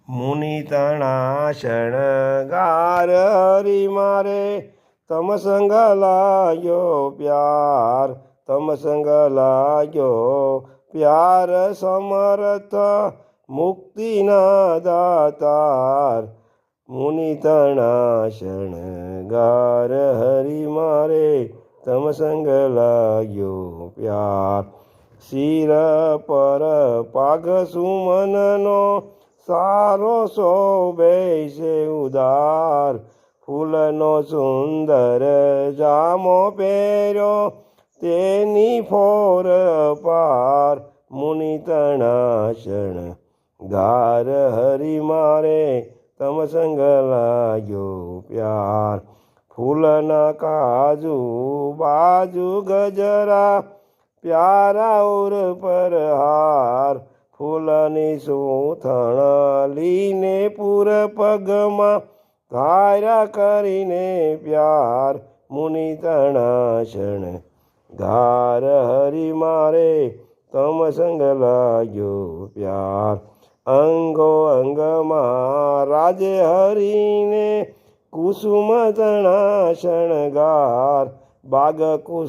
મુનિ તણા શણગાર હરી મારે તમ સંગ લાગ્યો પ્યાર તમ સંગ લાગ્યો પ્યાર સમર્થ મુક્તિના દાતાર મુનિ તણા શણગાર હરી મારે તમ સંગ લાગ્યો પ્યાર શિર પર પાઘ સુમનનો સારો શોભે છે ઉદાર ફૂલનો સુંદર જામો પહેર્યો તેની ફોર પાર મુનિ તણા શણગાર હરી મારે તમ સંગ લાગ્યો પ્યાર ફૂલના કાજુ બાજુ ગજરા પ્યારા ઉર પર હાર ફૂલની સૂથણ લીને પૂર પગમાં ધાર્યા કરીને પ્યાર મુનિ તણા શણગાર હરી મારે તમ સંગ લાગ્યો પ્યાર અંગો અંગમાં રાજે હરીને કુસુમ તણા શણગાર બાગ